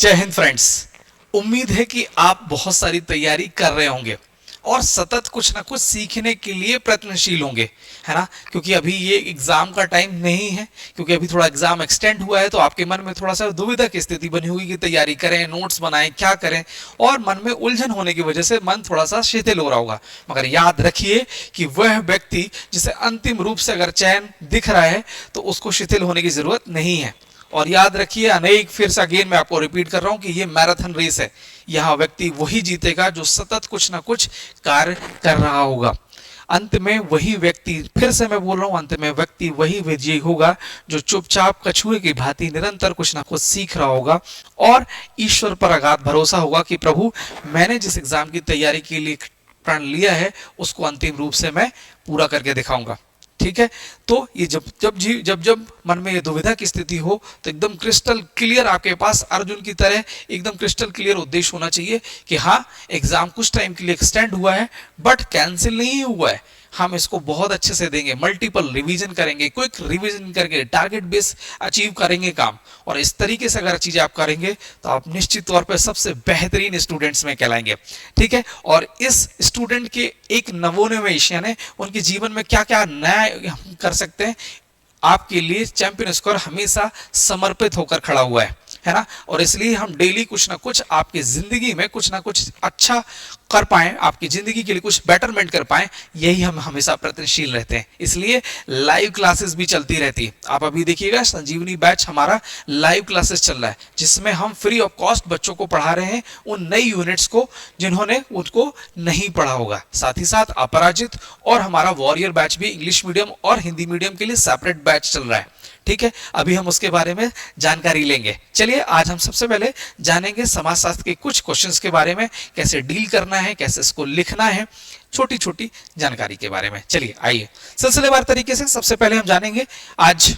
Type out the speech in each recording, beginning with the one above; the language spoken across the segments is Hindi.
जय हिंद फ्रेंड्स। उम्मीद है कि आप बहुत सारी तैयारी कर रहे होंगे और सतत कुछ ना कुछ सीखने के लिए प्रयत्नशील होंगे, है ना। क्योंकि अभी ये एग्जाम का टाइम नहीं है, क्योंकि अभी थोड़ा एग्जाम एक्सटेंड हुआ है, तो आपके मन में थोड़ा सा दुविधा की स्थिति बनी हुई कि तैयारी करें, नोट्स बनाएं, क्या करें, और मन में उलझन होने की वजह से मन थोड़ा सा शिथिल हो रहा होगा। मगर याद रखिए कि वह व्यक्ति जिसे अंतिम रूप से अगर चयन दिख रहा है तो उसको शिथिल होने की जरूरत नहीं है। और याद रखिए, अनेक फिर से अगेन मैं आपको रिपीट कर रहा हूं कि ये मैराथन रेस है। यहाँ व्यक्ति वही जीतेगा जो सतत कुछ ना कुछ कार्य कर रहा होगा। अंत में वही व्यक्ति, फिर से मैं बोल रहा हूं, अंत में व्यक्ति वही विजयी होगा जो चुपचाप कछुए की भांति निरंतर कुछ ना कुछ सीख रहा होगा और ईश्वर पर अगाध भरोसा होगा कि प्रभु, मैंने जिस एग्जाम की तैयारी के लिए प्रण लिया है उसको अंतिम रूप से मैं पूरा करके दिखाऊंगा। ठीक है। तो ये जब मन में ये दुविधा की स्थिति हो तो एकदम क्रिस्टल क्लियर आपके पास अर्जुन की तरह एकदम क्रिस्टल क्लियर उद्देश्य होना चाहिए कि हाँ, एग्जाम कुछ टाइम के लिए एक्सटेंड हुआ है बट कैंसिल नहीं हुआ है। हम इसको बहुत अच्छे से देंगे, मल्टीपल रिवीजन करेंगे, क्विक रिवीजन करके टारगेट बेस अचीव करेंगे काम। और इस तरीके से अगर चीजें आप करेंगे तो आप निश्चित तौर पर सबसे बेहतरीन स्टूडेंट्स में कहलाएंगे। ठीक है। और इस स्टूडेंट के एक नवोन्मेष यानी उनके जीवन में क्या क्या नया हम कर सकते हैं, आपके लिए चैंपियन स्कोर हमेशा समर्पित होकर खड़ा हुआ है ना। और इसलिए हम डेली कुछ ना कुछ आपकी जिंदगी में कुछ ना कुछ अच्छा कर पाए, आपकी जिंदगी के लिए कुछ बेटरमेंट कर पाए, यही हम हमेशा प्रयत्नशील रहते हैं। इसलिए लाइव क्लासेस भी चलती रहती है। आप अभी देखिएगा, संजीवनी बैच हमारा लाइव क्लासेस चल रहा है जिसमें हम फ्री ऑफ कॉस्ट बच्चों को पढ़ा रहे हैं उन नई यूनिट्स को जिन्होंने उनको नहीं पढ़ा होगा। साथ ही साथ अपराजित और हमारा वॉरियर बैच भी इंग्लिश मीडियम और हिंदी मीडियम के लिए सेपरेट बैच चल रहा है। ठीक है। अभी हम उसके बारे में जानकारी लेंगे। चलिए, आज हम सबसे पहले जानेंगे समाजशास्त्र के कुछ क्वेश्चंस के बारे में, कैसे डील करना है, कैसे इसको लिखना है, छोटी छोटी जानकारी के बारे में। चलिए आइए सिलसिलेवार तरीके से सबसे पहले हम जानेंगे। आज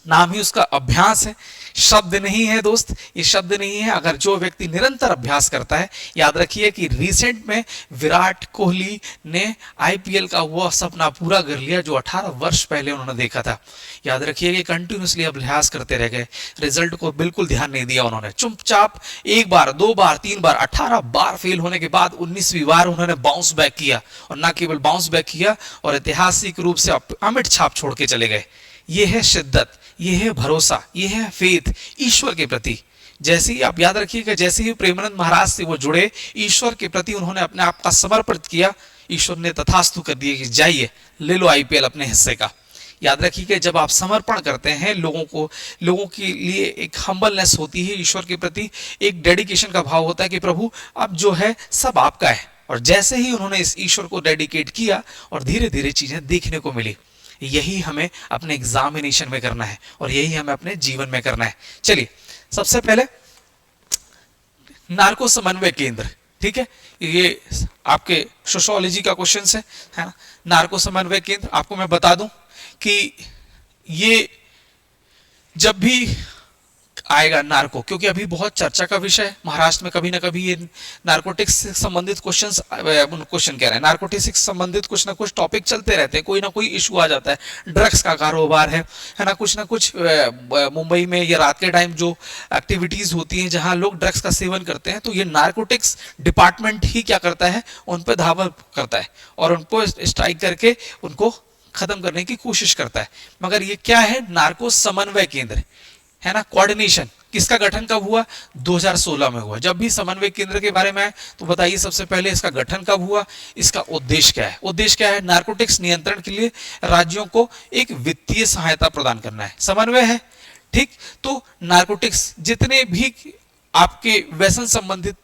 नाम ही उसका अभ्यास है, शब्द नहीं है दोस्त, ये शब्द नहीं है। अगर जो व्यक्ति निरंतर अभ्यास करता है, याद रखिए कि रिसेंट में विराट कोहली ने आईपीएल का वो सपना पूरा कर लिया जो 18 वर्ष पहले उन्होंने देखा था। याद रखिए कि कंटिन्यूसली अभ्यास करते रह गए, रिजल्ट को बिल्कुल ध्यान नहीं दिया उन्होंने। चुपचाप एक बार, दो बार, तीन बार, 18 बार फेल होने के बाद 19वीं बार उन्होंने बाउंस बैक किया, और ना केवल बाउंस बैक किया और ऐतिहासिक रूप से अमिट छाप छोड़ के चले गए। ये है शिद्दत, ये है भरोसा, ये है फेथ ईश्वर के प्रति। जैसे ही आप याद रखिएगा, जैसे ही प्रेमानंद महाराज से वो जुड़े, ईश्वर के प्रति उन्होंने अपने आप का समर्पित किया, ईश्वर ने तथास्तु कर दिया कि जाइए ले लो आईपीएल अपने हिस्से का। याद रखिए, जब आप समर्पण करते हैं लोगों के लिए एक हम्बलनेस होती है, ईश्वर के प्रति एक डेडिकेशन का भाव होता है कि प्रभु अब जो है सब आपका है। और जैसे ही उन्होंने इस ईश्वर को डेडिकेट किया और धीरे धीरे चीजें देखने को मिली। यही हमें अपने एग्जामिनेशन में करना है और यही हमें अपने जीवन में करना है। चलिए, सबसे पहले नार्को समन्वय केंद्र। ठीक है, ये आपके सोशियोलॉजी का क्वेश्चन है ना। नार्को समन्वय केंद्र, आपको मैं बता दूं कि ये जब भी आएगा नार्को, क्योंकि अभी बहुत चर्चा का विषय है महाराष्ट्र में, कभी ना कभी ये नार्कोटिक्स से संबंधित क्वेश्चन कह रहे हैं, नार्कोटिक्स से संबंधित कुछ ना कुछ टॉपिक चलते रहते हैं, कोई ना कोई इशू आ जाता है। ड्रग्स का कारोबार है ना, कुछ ना कुछ मुंबई में ये रात के टाइम जो एक्टिविटीज होती हैं जहां लोग ड्रग्स का सेवन करते हैं, तो ये नार्कोटिक्स डिपार्टमेंट ही क्या करता है, उन पर धावा करता है और उनको स्ट्राइक करके उनको खत्म करने की कोशिश करता है। मगर ये क्या है, नार्को समन्वय केंद्र है ना। कोऑर्डिनेशन किसका गठन कब हुआ, 2016 में हुआ। जब भी समन्वय केंद्र के बारे में आए तो बताइए सबसे पहले इसका गठन कब हुआ, इसका उद्देश्य क्या है। उद्देश्य क्या है, नार्कोटिक्स नियंत्रण के लिए राज्यों को एक वित्तीय सहायता प्रदान करना है, समन्वय है। ठीक, तो नार्कोटिक्स जितने भी आपके व्यसन संबंधित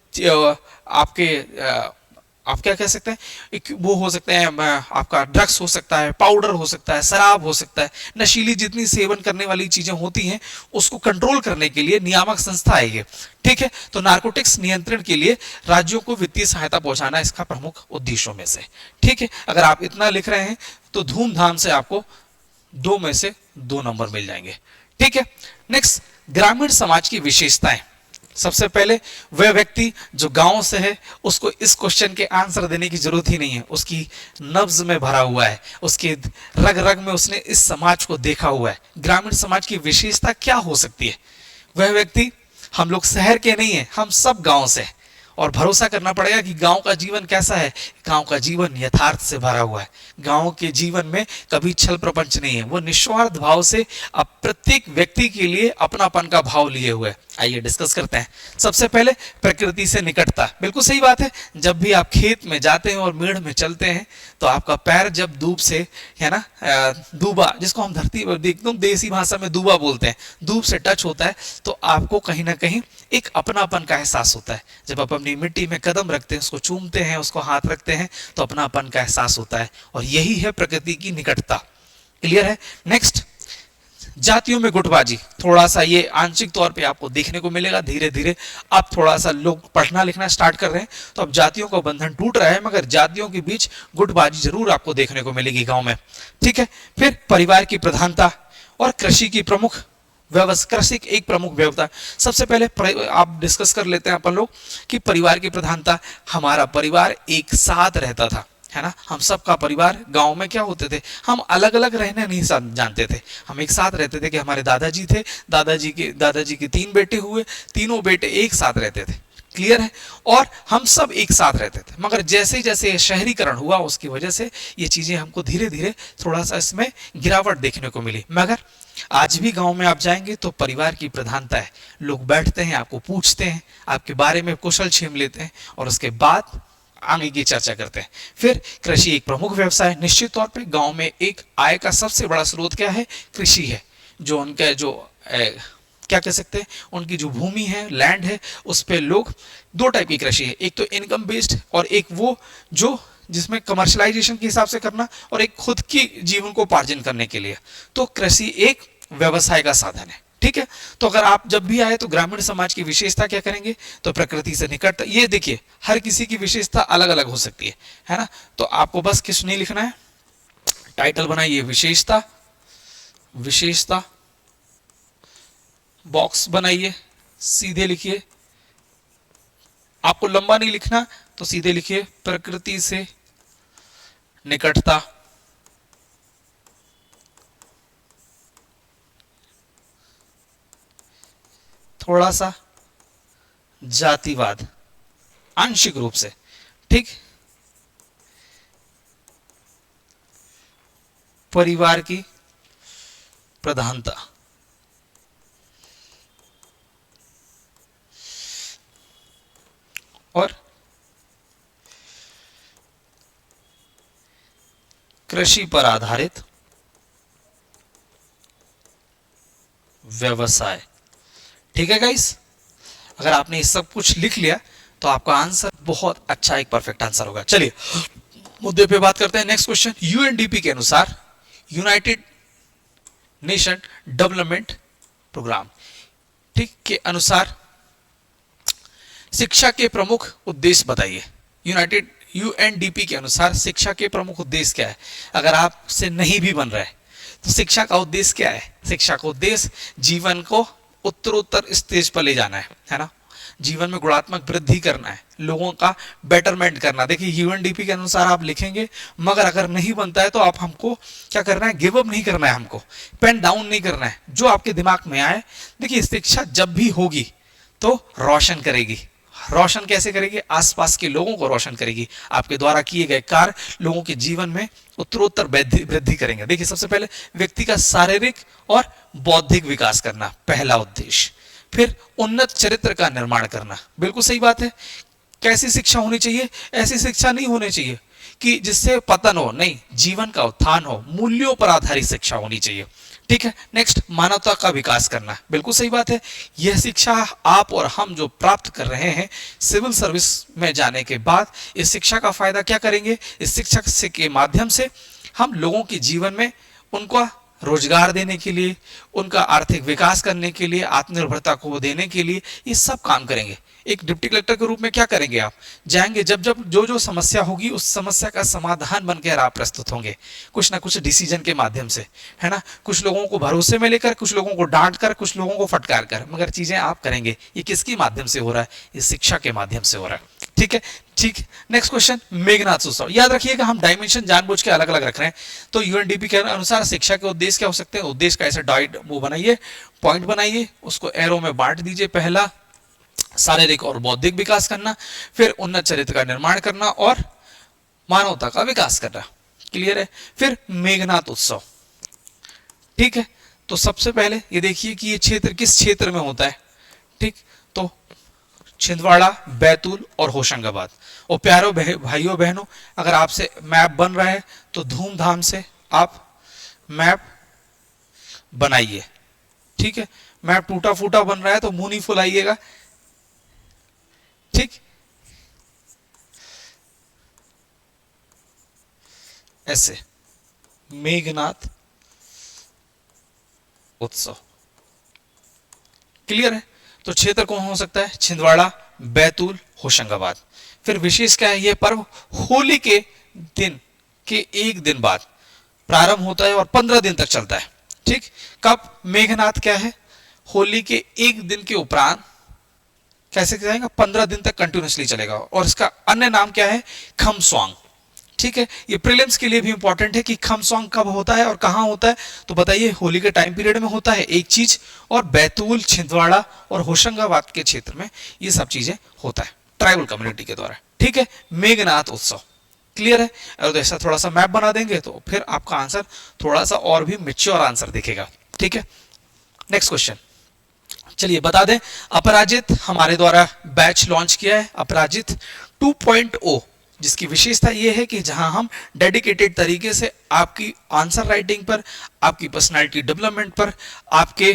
आप क्या कह सकते हैं, एक वो हो सकते हैं, आपका ड्रग्स हो सकता है, पाउडर हो सकता है, शराब हो सकता है, नशीली जितनी सेवन करने वाली चीजें होती हैं उसको कंट्रोल करने के लिए नियामक संस्था है ये। ठीक है, तो नार्कोटिक्स नियंत्रण के लिए राज्यों को वित्तीय सहायता पहुंचाना इसका प्रमुख उद्देश्यों में से। ठीक है, अगर आप इतना लिख रहे हैं तो धूमधाम से आपको 2 में से 2 नंबर मिल जाएंगे। ठीक है, नेक्स्ट, ग्रामीण समाज की विशेषताएं। सबसे पहले वह व्यक्ति जो गांव से है उसको इस क्वेश्चन के आंसर देने की जरूरत ही नहीं है, उसकी नब्ज में भरा हुआ है, उसके रग रग में उसने इस समाज को देखा हुआ है। ग्रामीण समाज की विशेषता क्या हो सकती है? वह व्यक्ति हम लोग शहर के नहीं है, हम सब गांव से हैं। और भरोसा करना पड़ेगा कि गांव का जीवन कैसा है। गांव का जीवन यथार्थ से भरा हुआ है। गांव के जीवन में कभी छल प्रपंच नहीं है, वो निस्वार्थ भाव से अब प्रत्येक व्यक्ति के लिए अपनापन का भाव लिए हुए। आइए डिस्कस करते हैं। सबसे पहले प्रकृति से निकटता, बिल्कुल सही बात है। जब भी आप खेत में जाते हैं और मेड़ में चलते हैं तो आपका पैर जब दूब से, है ना, दूबा, जिसको हम धरती एकदम देसी भाषा में दूबा बोलते हैं, दूब से टच होता है तो आपको कहीं ना कहीं एक अपनापन का एहसास होता है। जब आप अपनी मिट्टी में कदम रखते हैं, उसको चूमते हैं, उसको हाथ रखते हैं, तो अपनापन का एहसास होता है। और यही है प्रकृति की निकटता। क्लियर है। नेक्स्ट, जातियों में गुटबाजी, थोड़ा सा ये आंशिक तौर पे आपको देखने को मिलेगा। धीरे धीरे अब थोड़ा सा लोग पढ़ना लिखना स्टार्ट कर रहे हैं तो अब जातियों का बंधन टूट रहा है, मगर जातियों के बीच गुटबाजी जरूर आपको देखने को मिलेगी गांव में। ठीक है। फिर परिवार की प्रधानता और कृषि की प्रमुख व्यवस्था, कृषि एक प्रमुख व्यवस्था। सबसे पहले आप डिस्कस कर लेते हैं अपन लोग कि परिवार की प्रधानता। हमारा परिवार एक साथ रहता था, है ना। हम सबका परिवार गांव में क्या होते थे, हम अलग अलग रहने नहीं जानते थे, हम एक साथ रहते थे। कि हमारे दादाजी थे, दादाजी के 3 बेटे हुए, तीनों बेटे एक साथ रहते थे। क्लियर है। और हम सब एक साथ रहते थे। मगर जैसे जैसे शहरीकरण हुआ उसकी वजह से ये चीजें हमको धीरे धीरे थोड़ा सा इसमें गिरावट देखने को मिली। मगर आज भी गांव में आप जाएंगे तो परिवार की प्रधानता है। लोग बैठते हैं, आपको पूछते हैं, आपके बारे में कुशल छीन लेते हैं और उसके बाद आगे की चर्चा करते हैं। फिर कृषि एक प्रमुख व्यवसाय। निश्चित तौर पे गांव में एक आय का सबसे बड़ा स्रोत क्या है, कृषि है। जो उनका जो क्या कह सकते हैं, उनकी जो भूमि है, लैंड है, उस पे लोग 2 टाइप की कृषि है। एक तो इनकम बेस्ड और एक वो जो जिसमें कमर्शलाइजेशन के हिसाब से करना और एक खुद की जीवन को उपार्जन करने के लिए। तो कृषि एक व्यवसाय का साधन है। ठीक है। तो अगर आप जब भी आए तो ग्रामीण समाज की विशेषता क्या करेंगे, तो प्रकृति से निकट। ये देखिए हर किसी की विशेषता अलग अलग हो सकती है ना। तो आपको बस कुछ नहीं लिखना है, टाइटल बनाइए विशेषता, विशेषता, बॉक्स बनाइए, सीधे लिखिए। आपको लंबा नहीं लिखना तो सीधे लिखिए प्रकृति से निकटता, थोड़ा सा जातिवाद आंशिक रूप से। ठीक। परिवार की प्रधानता, और कृषि पर आधारित व्यवसाय। ठीक है गाइस। अगर आपने ये सब कुछ लिख लिया तो आपका आंसर बहुत अच्छा एक परफेक्ट आंसर होगा। चलिए मुद्दे पे बात करते हैं। नेक्स्ट क्वेश्चन, यूएनडीपी के अनुसार, यूनाइटेड नेशन डेवलपमेंट प्रोग्राम, ठीक, के अनुसार शिक्षा के प्रमुख उद्देश्य बताइए। यूएनडीपी के अनुसार शिक्षा के प्रमुख उद्देश्य क्या है। अगर आपसे नहीं भी बन रहा है तो शिक्षा का उद्देश्य क्या है। शिक्षा का उद्देश्य जीवन को उत्तरोत्तर स्टेज पर ले जाना है ना। जीवन में गुणात्मक वृद्धि करना है, लोगों का बेटरमेंट करना। देखिए यूएनडीपी के अनुसार आप लिखेंगे, मगर अगर नहीं बनता है तो आप हमको क्या करना है, गिव अप नहीं करना है, हमको पेन डाउन नहीं करना है, जो आपके दिमाग में आए। देखिए शिक्षा जब भी होगी तो रोशन करेगी। रोशन कैसे करेगी, आसपास के लोगों को रोशन करेगी। आपके द्वारा किए गए कार्य लोगों के जीवन में उत्तरोत्तर वृद्धि करेंगे। देखिए सबसे पहले व्यक्ति का शारीरिक और बौद्धिक विकास करना पहला उद्देश्य। फिर उन्नत चरित्र का निर्माण करना, बिल्कुल सही बात है। कैसी शिक्षा होनी चाहिए, ऐसी शिक्षा नहीं होनी चाहिए कि जिससे पतन हो, नहीं, जीवन का उत्थान हो, मूल्यों पर आधारित शिक्षा होनी चाहिए। ठीक है। नेक्स्ट, मानवता का विकास करना, बिल्कुल सही बात है। यह शिक्षा आप और हम जो प्राप्त कर रहे हैं सिविल सर्विस में जाने के बाद, इस शिक्षा का फायदा क्या करेंगे, इस शिक्षा के माध्यम से हम लोगों के जीवन में उनको रोजगार देने के लिए, उनका आर्थिक विकास करने के लिए, आत्मनिर्भरता को देने के लिए ये सब काम करेंगे। एक डिप्टी कलेक्टर के रूप में क्या करेंगे, आप जाएंगे, जब जब जो समस्या होगी उस समस्या का समाधान बनकर आप प्रस्तुत होंगे, कुछ ना कुछ डिसीजन के माध्यम से, है ना। कुछ लोगों को भरोसे में लेकर, कुछ लोगों को डांट कर, कुछ लोगों को फटकार कर, मगर चीजें आप करेंगे। ये किसके माध्यम से हो रहा है, ये शिक्षा के माध्यम से हो रहा है। ठीक है। ठीक। नेक्स्ट क्वेश्चन, मेघनाथ उत्सव। याद रखिएगा हम डायमेंशन जानबूझ के अलग अलग रख रहे हैं। तो यूएनडीपी के अनुसार शिक्षा के उद्देश्य क्या हो सकते हैं, उद्देश्य का ऐसे डाइट वो बनाइए, पॉइंट बनाइए, उसको एरो में बांट दीजिए। पहला शारीरिक और बौद्धिक विकास करना, फिर उन्नत चरित्र का निर्माण करना और मानवता का विकास करना। क्लियर है। फिर मेघनाद उत्सव, ठीक है। तो सबसे पहले ये देखिए कि ये क्षेत्र किस क्षेत्र में होता है, ठीक। तो छिंदवाड़ा, बैतूल और होशंगाबाद। और प्यारो भाइयों बहनों, अगर आपसे मैप बन रहा है तो धूमधाम से आप मैप बनाइए, ठीक है। मैप टूटा फूटा बन रहा है तो मुंह नहीं फुलाइएगा, ठीक। ऐसे मेघनाद उत्सव, क्लियर है। तो क्षेत्र कौन हो सकता है, छिंदवाड़ा, बैतूल, होशंगाबाद। फिर विशेष क्या है, यह पर्व होली के दिन के एक दिन बाद प्रारंभ होता है और 15 दिन तक चलता है, ठीक। कब मेघनाद क्या है, होली के एक दिन के उपरांत कैसे जाएगा, 15 दिन तक कंटिन्यूसली चलेगा। और इसका अन्य नाम क्या है, खमस्वांग, ठीक है। ये प्रीलिम्स के लिए भी इंपॉर्टेंट है कि खमस्वांग कब होता है और कहां होता है। तो बताइए, होली के टाइम पीरियड में होता है एक चीज, और बैतूल, छिंदवाड़ा और होशंगाबाद के क्षेत्र में ये सब चीजें होता है ट्राइबल कम्युनिटी के द्वारा, ठीक है। मेघनाद उत्सव, क्लियर है। अगर तो ऐसा थोड़ा सा मैप बना देंगे तो फिर आपका आंसर थोड़ा सा और भी मैच्योर आंसर दिखेगा, ठीक है। नेक्स्ट क्वेश्चन, चलिए बता दें, अपराजित हमारे द्वारा बैच लॉन्च किया है, अपराजित 2.0, जिसकी विशेषता यह है कि जहां हम डेडिकेटेड तरीके से आपकी आंसर राइटिंग पर, आपकी पर्सनालिटी डेवलपमेंट पर, आपके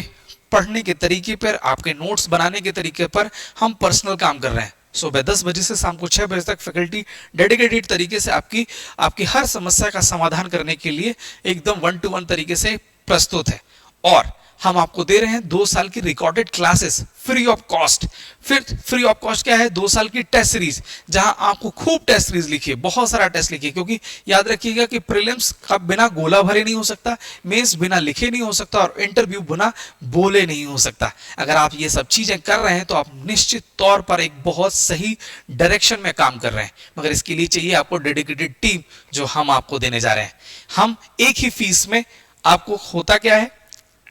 पढ़ने के तरीके पर, आपके नोट्स बनाने के तरीके पर हम पर्सनल काम कर रहे हैं। सुबह 10 बजे से शाम को 6 बजे तक फैकल्टी डेडिकेटेड तरीके से आपकी आपकी हर समस्या का समाधान करने के लिए एकदम 1 to 1 तरीके से प्रस्तुत है। और हम आपको दे रहे हैं 2 साल की recorded classes free of cost. फिर फ्री ऑफ कॉस्ट क्या है, 2 साल की टेस्ट सीरीज, जहां आपको खूब टेस्ट सीरीज लिखिए, बहुत सारा टेस्ट लिखिए, क्योंकि याद रखिएगा कि प्रीलिम्स का बिना गोला भरे नहीं हो सकता, मेंस बिना लिखे नहीं हो सकता, और इंटरव्यू बिना बोले नहीं हो सकता। अगर आप ये सब चीजें कर रहे हैं तो आप निश्चित तौर पर एक बहुत सही डायरेक्शन में काम कर रहे हैं। मगर इसके लिए चाहिए आपको डेडिकेटेड टीम, जो हम आपको देने जा रहे हैं। हम एक ही फीस में, आपको होता क्या है,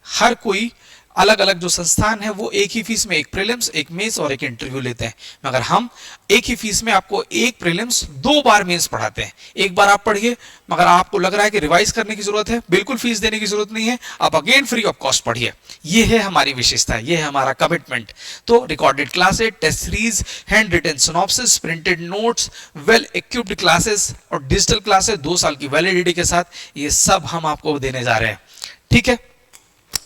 हर कोई अलग अलग जो संस्थान है वो एक ही फीस में एक प्रीलिम्स, एक मेंस और एक इंटरव्यू लेते हैं, मगर हम एक ही फीस में आपको एक प्रीलिम्स 2 बार मेंस पढ़ाते हैं। एक बार आप पढ़िए, मगर आपको लग रहा है कि रिवाइज करने की जरूरत है, बिल्कुल फीस देने की जरूरत नहीं है, आप अगेन फ्री ऑफ कॉस्ट पढ़िए। ये है हमारी विशेषता, ये है हमारा कमिटमेंट। तो recorded classes, test series, hand written synopsis, printed notes, well equipped classes और डिजिटल क्लासेस 2 साल की वैलिडिटी के साथ, ये सब हम आपको देने जा रहे हैं, ठीक है।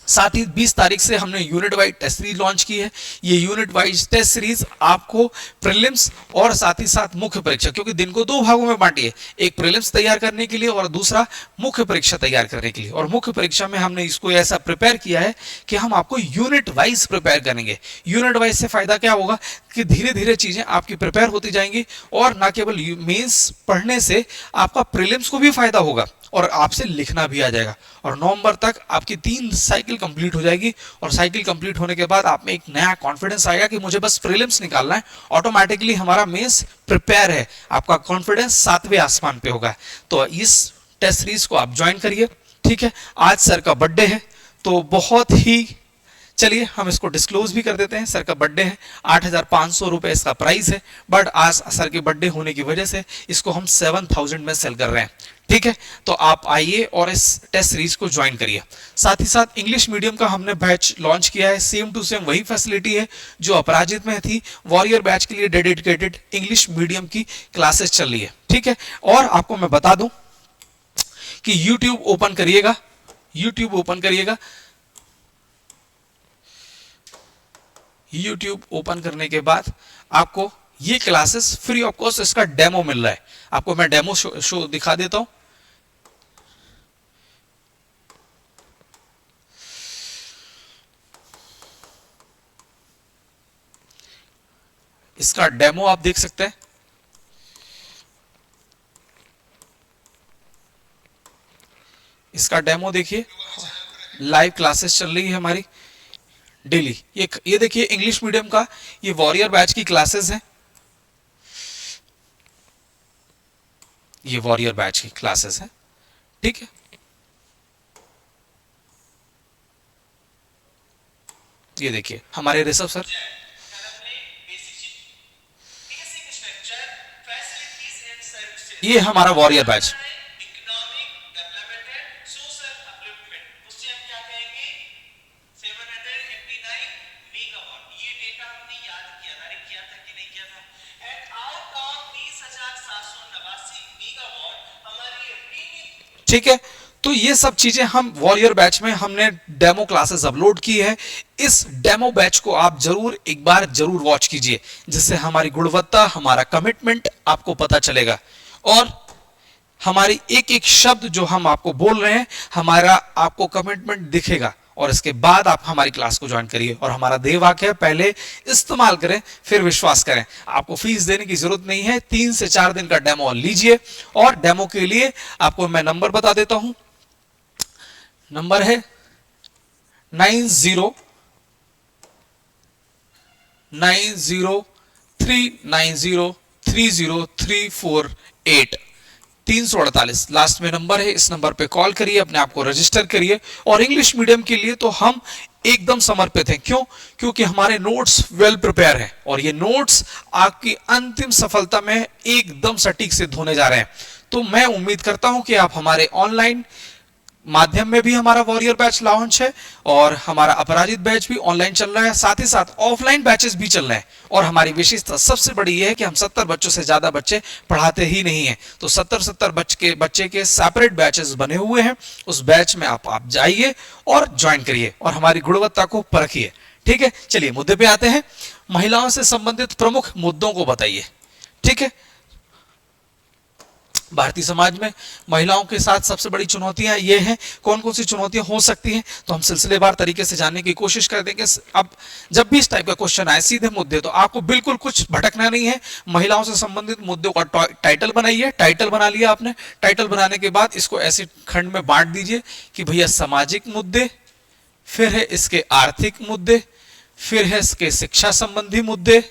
साथ ही 20 तारीख से हमने unit wise test series launch की है। ये यूनिट वाइज टेस्ट सीरीज आपको प्रीलिम्स और साथ ही साथ मुख्य परीक्षा, क्योंकि दिन को 2 भागों में बांटिए, एक प्रीलिम्स तैयार करने के लिए और दूसरा मुख्य परीक्षा तैयार करने के लिए। और मुख्य परीक्षा में हमने इसको ऐसा प्रिपेयर किया है कि हम आपको यूनिट वाइज प्रिपेयर करेंगे। यूनिट वाइज से फायदा क्या होगा कि धीरे धीरे चीजें आपकी प्रिपेयर होती जाएंगी, और ना केवल मेंस पढ़ने से आपका प्रीलिम्स को भी फायदा होगा और आपसे लिखना भी आ जाएगा। और नवंबर तक आपकी 3 साइकिल कंप्लीट हो जाएगी, और साइकिल कंप्लीट होने के बाद आप में एक नया कॉन्फिडेंस आएगा कि मुझे बस प्रीलिम्स निकालना है, ऑटोमेटिकली हमारा मेंस प्रिपेयर है, आपका कॉन्फिडेंस 7वें आसमान पे होगा। तो इस टेस्ट सीरीज को आप ज्वाइन करिए, ठीक है। आज सर का बर्थडे है, तो बहुत ही, चलिए हम इसको डिस्क्लोज भी कर देते हैं, सर का बर्थडे है, 8,500 रुपए इसका प्राइस है, बट आज सर के बर्थडे होने की वजह से इसको हम 7,000 में सेल कर रहे हैं, ठीक है। तो आप आइए और इस टेस्ट सीरीज को ज्वाइन करिए। साथ ही साथ इंग्लिश मीडियम का हमने बैच लॉन्च किया है, सेम टू सेम वही फैसिलिटी है जो अपराजित में थी। वॉरियर बैच के लिए डेडिकेटेड इंग्लिश मीडियम की क्लासेस चल रही है, ठीक है। और आपको मैं बता दूं कि यूट्यूब ओपन करिएगा, यूट्यूब ओपन करिएगा, यूट्यूब ओपन करने के बाद आपको ये क्लासेस फ्री ऑफ कॉस्ट, इसका डेमो मिल रहा है। आपको मैं डेमो शो दिखा देता हूं। इसका डेमो आप देख सकते हैं। इसका डेमो देखिए, लाइव क्लासेस चल रही है हमारी डेली। ये देखिए इंग्लिश मीडियम का, ये वॉरियर बैच की क्लासेस हैं, ये वॉरियर बैच की क्लासेस हैं, ठीक है। ये देखिए हमारे ऋषभ सर, ये हमारा warrior batch. Economic development and social upliftment, उससे हम क्या कहेंगे 789 मेगावाट। ये डेटा हमने याद किया था, अरे किया था कि नहीं किया था। एंड आउट ऑफ 20,789 मेगावाट हमारी रीन्यू। ठीक है, तो ये सब चीजें हम वॉरियर बैच में हमने डेमो क्लासेस अपलोड की है। इस डेमो बैच को आप जरूर एक बार जरूर वॉच कीजिए, जिससे हमारी गुणवत्ता, हमारा कमिटमेंट आपको पता चलेगा और हमारी एक एक शब्द जो हम आपको बोल रहे हैं, हमारा आपको कमिटमेंट दिखेगा। और इसके बाद आप हमारी क्लास को ज्वाइन करिए। और हमारा ध्येय वाक्य है, पहले इस्तेमाल करें फिर विश्वास करें। आपको फीस देने की जरूरत नहीं है, 3 से 4 दिन का डेमो लीजिए। और डेमो के लिए आपको मैं नंबर बता देता हूं। नंबर है 9093903038 348 लास्ट में नंबर है। इस नंबर पे कॉल करिए, अपने आप को रजिस्टर करिए। और इंग्लिश मीडियम के लिए तो हम एकदम समर्पित हैं। क्यों? क्योंकि हमारे नोट्स वेल प्रिपेयर हैं और ये नोट्स आपकी अंतिम सफलता में एकदम सटीक सिद्ध होने जा रहे हैं। तो मैं उम्मीद करता हूं कि आप हमारे ऑनलाइन माध्यम में भी हमारा वॉरियर बैच लॉन्च है और हमारा अपराजित बैच भी ऑनलाइन चल रहा है, साथ ही साथ ऑफलाइन बैचेस भी चल रहे हैं। और हमारी विशेषता सबसे बड़ी यह है कि हम 70 बच्चों से ज्यादा बच्चे पढ़ाते ही नहीं हैं। तो 70 बच्चे के सेपरेट बैचेस बने हुए हैं। उस बैच में आप जाइए और ज्वाइन करिए और हमारी गुणवत्ता को परखिए। ठीक है, चलिए मुद्दे पे आते हैं। महिलाओं से संबंधित प्रमुख मुद्दों को बताइए। ठीक है, भारतीय समाज में महिलाओं के साथ सबसे बड़ी चुनौतियां ये हैं। कौन कौन सी चुनौतियां हो सकती हैं, तो हम सिलसिलेवार तरीके से जानने की कोशिश कर देंगे। अब जब भी इस टाइप का क्वेश्चन आए सीधे मुद्दे, तो आपको बिल्कुल कुछ भटकना नहीं है। महिलाओं से संबंधित मुद्दों का टाइटल बनाइए। टाइटल बना लिया आपने, टाइटल बनाने के बाद इसको ऐसे खंड में बांट दीजिए कि भैया सामाजिक मुद्दे, फिर है इसके आर्थिक मुद्दे, फिर है इसके शिक्षा संबंधी मुद्दे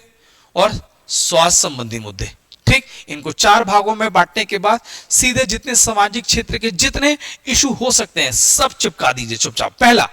और स्वास्थ्य संबंधी मुद्दे। ठीक, इनको 4 भागों में बांटने के बाद सीधे जितने सामाजिक क्षेत्र के जितने इशू हो सकते हैं सब चिपका दीजिए चुपचाप। पहला,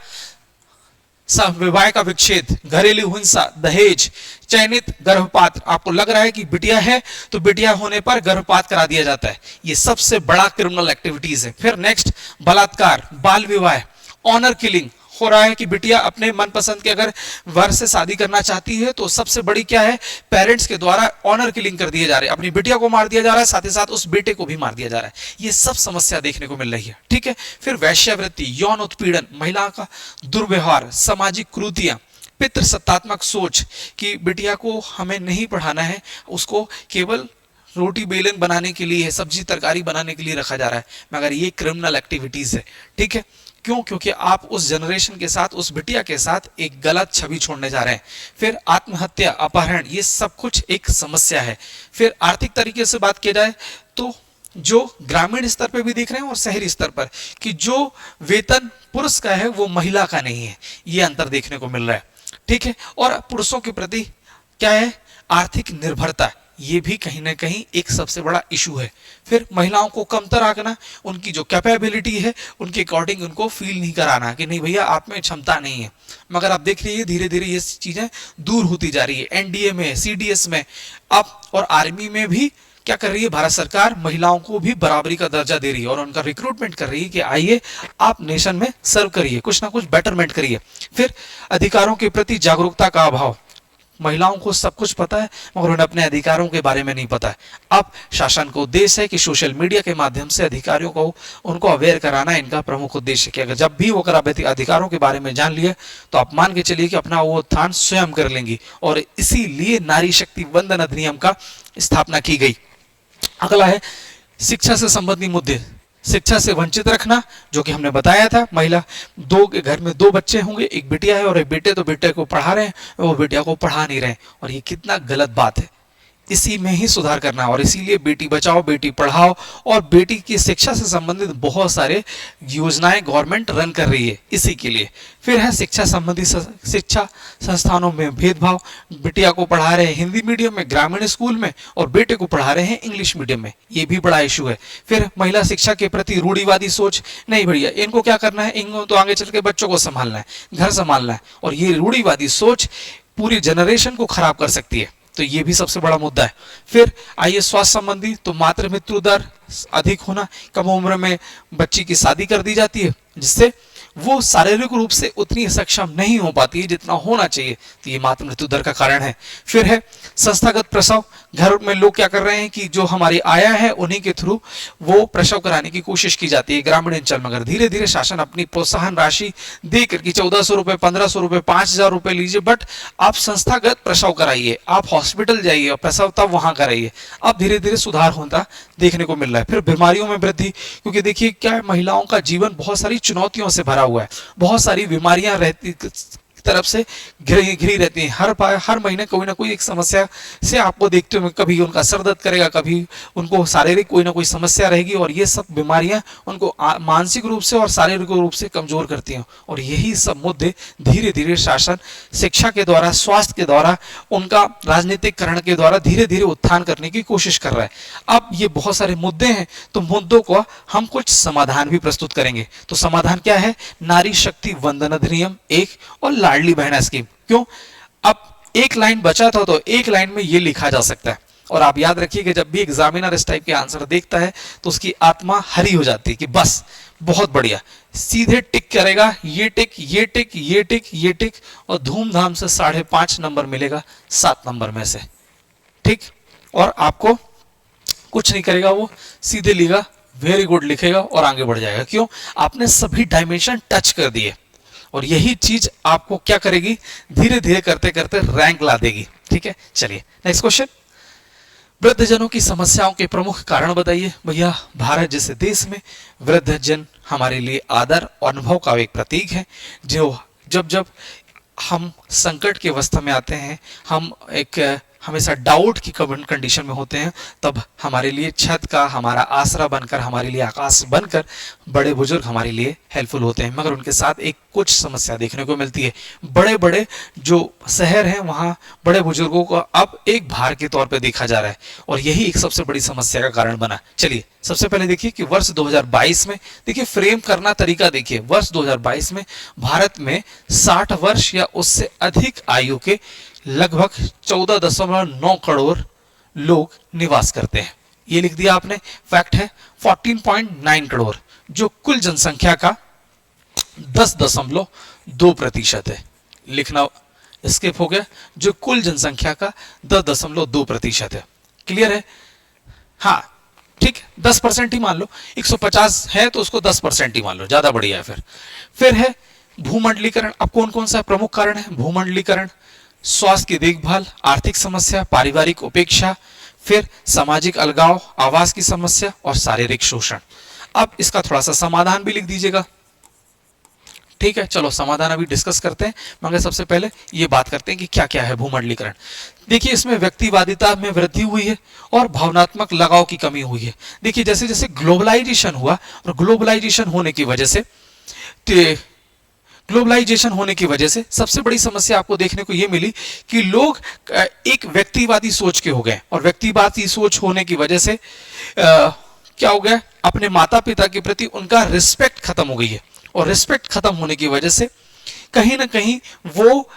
विवाह का विच्छेद, घरेलू हिंसा, दहेज, चयनित गर्भपात। आपको लग रहा है कि बिटिया है तो बिटिया होने पर गर्भपात करा दिया जाता है, ये सबसे बड़ा क्रिमिनल एक्टिविटीज है। फिर नेक्स्ट, बलात्कार, बाल विवाह, ऑनर किलिंग हो रहा है कि बिटिया अपने मनपसंद के अगर वर से शादी करना चाहती है तो सबसे बड़ी क्या है, पेरेंट्स के द्वारा ऑनर किलिंग कर दिए जा रहे हैं। अपनी बिटिया को मार दिया जा रहा है, साथ ही साथ उस बेटे को भी मार दिया जा रहा है। ये सब समस्या देखने को मिल रही है। ठीक है, फिर वैश्यावृत्ति, यौन उत्पीड़न, महिला का दुर्व्यवहार, सामाजिक कुरीतियां, पितृसत्तात्मक सोच कि बिटिया को हमें नहीं पढ़ाना है, उसको केवल रोटी बेलन बनाने के लिए, सब्जी तरकारी बनाने के लिए रखा जा रहा है, मगर ये क्रिमिनल एक्टिविटीज है। ठीक है, क्यों? क्योंकि आप उस जनरेशन के साथ, उस बिटिया के साथ एक गलत छवि छोड़ने जा रहे हैं। फिर आत्महत्या, अपहरण, ये सब कुछ एक समस्या है। फिर आर्थिक तरीके से बात की जाए तो जो ग्रामीण स्तर पर भी देख रहे हैं और शहरी स्तर पर कि जो वेतन पुरुष का है वो महिला का नहीं है, ये अंतर देखने को मिल रहा है। ठीक है, और पुरुषों के प्रति क्या है, आर्थिक निर्भरता, ये भी कहीं ना कहीं एक सबसे बड़ा इशू है। फिर महिलाओं को कमतर आंकना, उनकी जो कैपेबिलिटी है उनके अकॉर्डिंग उनको फील नहीं कराना कि नहीं भैया आप में क्षमता नहीं है। मगर आप देख रही है धीरे धीरे ये चीजें दूर होती जा रही है। एनडीए में, सीडीएस में अब और आर्मी में भी क्या कर रही है भारत सरकार, महिलाओं को भी बराबरी का दर्जा दे रही है और उनका रिक्रूटमेंट कर रही है कि आइए आप नेशन में सर्व करिए, कुछ ना कुछ बेटरमेंट करिए। फिर अधिकारों के प्रति जागरूकता का अभाव, महिलाओं को सब कुछ पता है मगर उन्हें अपने अधिकारों के बारे में नहीं पता है। अब शासन का उद्देश्य है कि सोशल मीडिया के माध्यम से अधिकारियों को उनको अवेयर कराना इनका प्रमुख उद्देश्य है कि अगर जब भी वो अधिकारों के बारे में जान लिए तो आप मान के चलिए कि अपना वो उत्थान स्वयं कर लेंगी। और इसीलिए नारी शक्ति वंदन अधिनियम का स्थापना की गई। अगला है शिक्षा से संबंधित मुद्दे, शिक्षा से वंचित रखना, जो कि हमने बताया था। महिला घर में 2 बच्चे होंगे, एक बिटिया है और एक बेटे, तो बेटे को पढ़ा रहे हैं, वो बिटिया को पढ़ा नहीं रहे, और ये कितना गलत बात है। इसी में ही सुधार करना है और इसीलिए बेटी बचाओ बेटी पढ़ाओ और बेटी की शिक्षा से संबंधित बहुत सारे योजनाएं गवर्नमेंट रन कर रही है इसी के लिए। फिर है शिक्षा संबंधी शिक्षा संस्थानों में भेदभाव, बिटिया को पढ़ा रहे हैं हिंदी मीडियम में ग्रामीण स्कूल में और बेटे को पढ़ा रहे हैं इंग्लिश मीडियम में, ये भी बड़ा इशू है। फिर महिला शिक्षा के प्रति रूढ़िवादी सोच, नहीं भैया इनको क्या करना है, इनको तो आगे चल के बच्चों को संभालना है, घर संभालना है, और ये रूढ़िवादी सोच पूरी जनरेशन को खराब कर सकती है। तो ये भी सबसे बड़ा मुद्दा है। फिर आइए स्वास्थ्य संबंधी, तो मातृ मृत्यु दर अधिक होना, कम उम्र में बच्ची की शादी कर दी जाती है जिससे वो शारीरिक रूप से उतनी सक्षम नहीं हो पाती है जितना होना चाहिए, तो ये मातृ मृत्यु दर का कारण है। फिर है संस्थागत प्रसव, घर में लोग क्या कर रहे हैं कि जो हमारी आया है उन्हीं के थ्रू वो प्रसव कराने की कोशिश की जाती है ग्रामीण अंचल में। अगर धीरे धीरे शासन अपनी प्रोत्साहन राशि देकर कि 1400 रुपए, 1500 रुपए, 5000 रुपए लीजिए, बट आप संस्थागत प्रसव कराइए, आप हॉस्पिटल जाइए और प्रसव तब वहां कराइए, अब धीरे धीरे सुधार होता देखने को मिल रहा है। फिर बीमारियों में वृद्धि, क्योंकि देखिए क्या है, महिलाओं का जीवन बहुत सारी चुनौतियों से भरा हुआ है, बहुत सारी बीमारियां रहती तरफ से घिरी रहती हैं, हर महीने कोई ना कोई एक समस्या से आपको देखते हुए, कभी उनका सर दर्द करेगा, कभी उनको शारीरिक कोई ना कोई समस्या रहेगी, और ये सब बीमारियां उनको मानसिक रूप से और शारीरिक रूप से कमजोर करती हैं। और यही सब मुद्दे धीरे धीरे शासन शिक्षा के द्वारा, स्वास्थ्य के द्वारा, उनका राजनीतिकरण के द्वारा धीरे धीरे उत्थान करने की कोशिश कर रहा है। अब ये बहुत सारे मुद्दे हैं, तो मुद्दों को हम कुछ समाधान भी प्रस्तुत करेंगे। तो समाधान क्या है? नारी शक्ति वंदन अधिनियम एक और लाडली बहना स्कीम। क्यों? अब एक लाइन बचा था तो एक लाइन में ये लिखा जा सकता है, और आप याद रखिए कि जब भी एग्जामिनर इस टाइप के आंसर देखता है तो उसकी आत्मा हरी हो जाती है कि बस बहुत बढ़िया, सीधे टिक करेगा, ये टिक, ये टिक, ये टिक, ये टिक, और धूमधाम से 5.5 नंबर मिलेगा 7 नंबर में से। ठीक, और आपको कुछ नहीं करेगा, वो सीधे लिखा वेरी गुड लिखेगा और आगे बढ़ जाएगा। क्यों? आपने सभी डायमेंशन टच कर दिए, और यही चीज आपको क्या करेगी, धीरे धीरे करते करते रैंक ला देगी। ठीक है, चलिए नेक्स्ट क्वेश्चन। वृद्धजनों की समस्याओं के प्रमुख कारण बताइए। भैया, भारत जैसे देश में वृद्धजन हमारे लिए आदर और अनुभव का एक प्रतीक है। जो जब जब हम संकट की अवस्था में आते हैं, हम एक हमेशा डाउट की कंडीशन में होते हैं, तब हमारे लिए छत का हमारा आसरा बनकर, हमारे लिए आकाश बनकर बड़े बुजुर्ग हमारे लिए हेल्पफुल होते हैं। मगर उनके साथ एक कुछ समस्या देखने को मिलती है। बड़े बड़े जो शहर हैं वहाँ बड़े बुजुर्गों को अब एक भार के तौर पे देखा जा रहा है, और यही एक सबसे बड़ी समस्या का कारण बना। चलिए सबसे पहले देखिए कि वर्ष 2022 में, देखिए फ्रेम करना तरीका देखिए, वर्ष 2022 में भारत में 60 वर्ष या उससे अधिक आयु के लगभग 14.9 करोड़ लोग निवास करते हैं। ये लिख दिया आपने, फैक्ट है 14.9 करोड़, जो कुल जनसंख्या का 10.2% है। लिखना स्किप हो गया, जो कुल जनसंख्या का 10.2% है। क्लियर है? हाँ ठीक, 10% ही मान लो, 150 है तो उसको 10% ही मान लो, ज्यादा बढ़िया है। फिर है भूमंडलीकरण। अब कौन कौन सा प्रमुख कारण है? भूमंडलीकरण, स्वास्थ्य की देखभाल, आर्थिक समस्या, पारिवारिक उपेक्षा, फिर सामाजिक अलगाव, आवास की समस्या और शारीरिक शोषण। अब इसका थोड़ा सा समाधान भी लिख दीजिएगा। ठीक है, चलो समाधान अभी डिस्कस करते हैं, मगर सबसे पहले ये बात करते हैं कि क्या क्या है भूमंडलीकरण। देखिए इसमें व्यक्तिवादिता में वृद्धि हुई है और भावनात्मक लगाव की कमी हुई है। देखिए जैसे जैसे ग्लोबलाइजेशन हुआ, और ग्लोबलाइजेशन होने की वजह से सबसे बड़ी समस्या आपको देखने को यह मिली कि लोग एक व्यक्तिवादी सोच के हो गए, और व्यक्तिवादी सोच होने की वजह से क्या हो गया, अपने माता पिता के प्रति उनका रिस्पेक्ट खत्म हो गई है, और रिस्पेक्ट खत्म होने की वजह से कहीं ना कहीं वो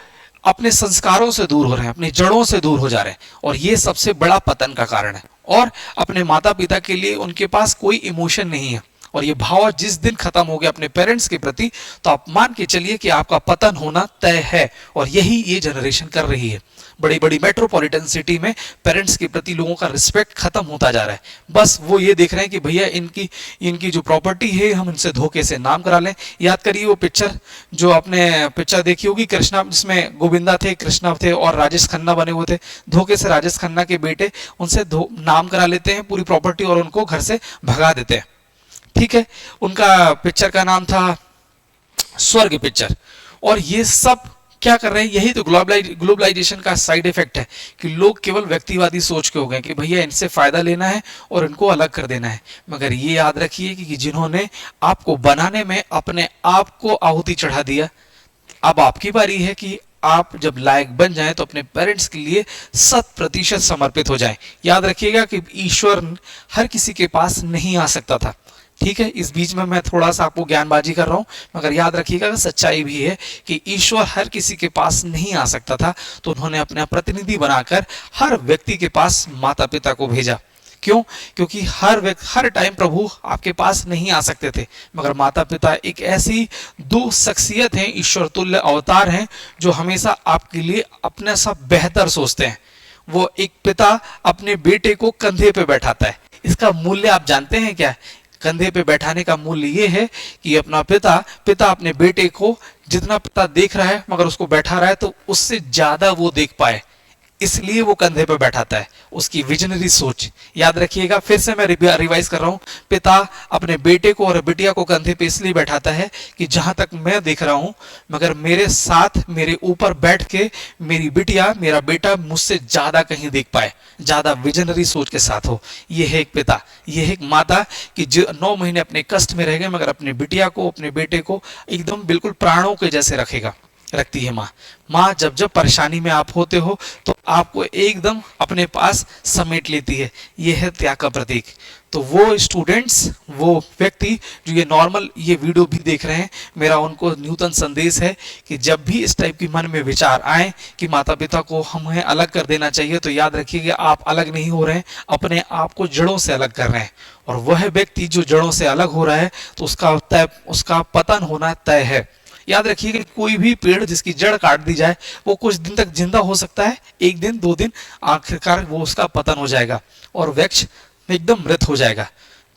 अपने संस्कारों से दूर हो रहे हैं, अपनी जड़ों से दूर हो जा रहे हैं, और ये सबसे बड़ा पतन का कारण है। और अपने माता पिता के लिए उनके पास कोई इमोशन नहीं है, और ये भाव जिस दिन खत्म हो गया अपने पेरेंट्स के प्रति, तो आप मान के चलिए कि आपका पतन होना तय है। और यही ये जनरेशन कर रही है। बड़ी बड़ी मेट्रोपॉलिटन सिटी में पेरेंट्स के प्रति लोगों का रिस्पेक्ट खत्म होता जा रहा है। बस वो ये देख रहे हैं कि भैया इनकी जो प्रॉपर्टी है हम इनसे धोखे से नाम करा लें। याद करिए वो पिक्चर, जो आपने पिक्चर देखी होगी कृष्णा, जिसमें गोविंदा थे, कृष्णा थे और राजेश खन्ना बने हुए थे। धोखे से राजेश खन्ना के बेटे उनसे नाम करा लेते हैं पूरी प्रॉपर्टी, और उनको घर से भगा देते हैं। ठीक है, उनका पिक्चर का नाम था स्वर्ग पिक्चर। और ये सब क्या कर रहे हैं, यही तो ग्लोबलाइजेशन का साइड इफेक्ट है कि लोग केवल व्यक्तिवादी सोच के हो गए कि भैया इनसे फायदा लेना है और इनको अलग कर देना है। मगर ये याद रखिए कि जिन्होंने आपको बनाने में अपने आप को आहुति चढ़ा दिया, अब आपकी बारी है कि आप जब लायक बन जाएं तो अपने पेरेंट्स के लिए 100% समर्पित हो जाएं। याद रखिएगा कि ईश्वर हर किसी के पास नहीं आ सकता था। ठीक है, इस बीच में मैं थोड़ा सा आपको ज्ञानबाजी कर रहा हूं, मगर याद रखिएगा सच्चाई भी है कि ईश्वर हर किसी के पास नहीं आ सकता था, तो उन्होंने अपना प्रतिनिधि बनाकर हर व्यक्ति के पास माता पिता को भेजा। क्यों? क्योंकि हर टाइम प्रभु आपके पास नहीं आ सकते थे, मगर माता पिता एक ऐसी दो शख्सियत हैं, ईश्वर तुल्य अवतार हैं, जो हमेशा आपके लिए अपने सा बेहतर सोचते हैं। वो एक पिता अपने बेटे को कंधे पे बैठाता है, इसका मूल्य आप जानते हैं क्या? कंधे पे बैठाने का मूल्य ये है कि अपना पिता अपने बेटे को जितना पिता देख रहा है मगर उसको बैठा रहा है तो उससे ज्यादा वो देख पाए, इसलिए वो कंधे पे बैठाता है। उसकी विजनरी सोच याद रखिएगा। फिर से मैं रिवाइज कर रहा हूँ, पिता अपने बेटे को और बिटिया को कंधे पे इसलिए बैठाता है कि जहां तक मैं देख रहा हूं मगर मेरे साथ मेरे ऊपर बैठ के मेरी बिटिया मेरा बेटा मुझसे ज्यादा कहीं देख पाए, ज्यादा विजनरी सोच के साथ हो। ये है एक पिता, ये है एक माता कि जो 9 महीने अपने कष्ट में रह गए मगर अपने बिटिया को अपने बेटे को एकदम बिल्कुल प्राणों के जैसे रखती है माँ जब जब परेशानी में आप होते हो तो आपको एकदम अपने पास समेट लेती है। यह है त्याग का प्रतीक। तो वो स्टूडेंट्स, वो व्यक्ति जो ये नॉर्मल ये वीडियो भी देख रहे हैं, मेरा उनको न्यूतन संदेश है कि जब भी इस टाइप की मन में विचार आए कि माता पिता को हमें अलग कर देना चाहिए, तो याद रखिए आप अलग नहीं हो रहे हैं, अपने आप को जड़ों से अलग कर रहे हैं। और वह व्यक्ति जो जड़ों से अलग हो रहा है तो उसका पतन होना तय है। याद रखिए कि कोई भी पेड़ जिसकी जड़ काट दी जाए वो कुछ दिन तक जिंदा हो सकता है, 1 दिन 2 दिन, आखिरकार वो उसका पतन हो जाएगा और वृक्ष एकदम मृत हो जाएगा।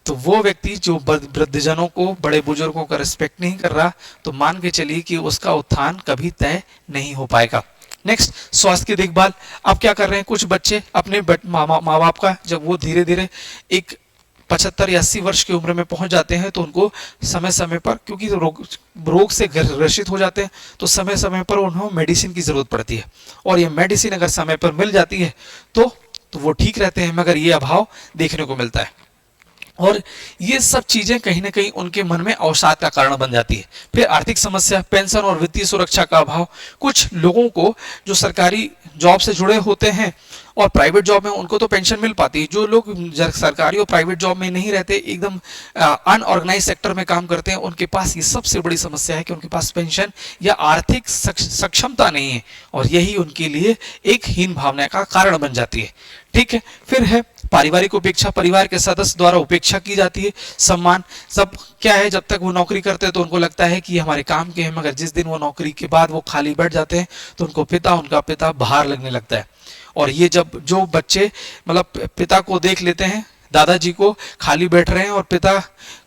तो वो व्यक्ति जो वृद्धजनों को, बड़े बुजुर्गों का रिस्पेक्ट नहीं कर रहा, तो मान के चलिए कि उसका उत्थान कभी तय नहीं हो पाएगा। नेक्स्ट, स्वास्थ्य की देखभाल। आप क्या कर रहे हैं, कुछ बच्चे अपने माँ बाप का जब वो धीरे धीरे एक 75 या 80 वर्ष की उम्र में पहुंच जाते हैं तो उनको समय समय पर, क्योंकि रोग से ग्रसित हो जाते हैं, तो समय समय पर उन्हें मेडिसिन की जरूरत पड़ती है। और ये मेडिसिन अगर समय पर मिल जाती है तो वो ठीक रहते हैं, मगर ये अभाव देखने को मिलता है। और ये सब चीजें कहीं ना कहीं उनके मन में अवसाद का कारण बन जाती है। फिर आर्थिक समस्या, पेंशन और वित्तीय सुरक्षा का अभाव। कुछ लोगों को जो सरकारी जॉब से जुड़े होते हैं और प्राइवेट जॉब में, उनको तो पेंशन मिल पाती है। जो लोग सरकारी और प्राइवेट जॉब में नहीं रहते, एकदम अनऑर्गेनाइज सेक्टर में काम करते हैं, उनके पास ये सबसे बड़ी समस्या है कि उनके पास पेंशन या आर्थिक सक्षमता नहीं है, और यही उनके लिए एक हीन भावना का कारण बन जाती है। ठीक है, फिर है पारिवारिक उपेक्षा। परिवार के सदस्य द्वारा उपेक्षा की जाती है। सम्मान, सब क्या है, जब तक वो नौकरी करते हैं तो उनको लगता है कि ये हमारे काम के हैं, मगर जिस दिन वो नौकरी के बाद वो खाली बैठ जाते हैं तो उनका पिता बाहर लगने लगता है। और ये जब जो बच्चे मतलब पिता को देख लेते हैं, दादाजी को खाली बैठ रहे हैं और पिता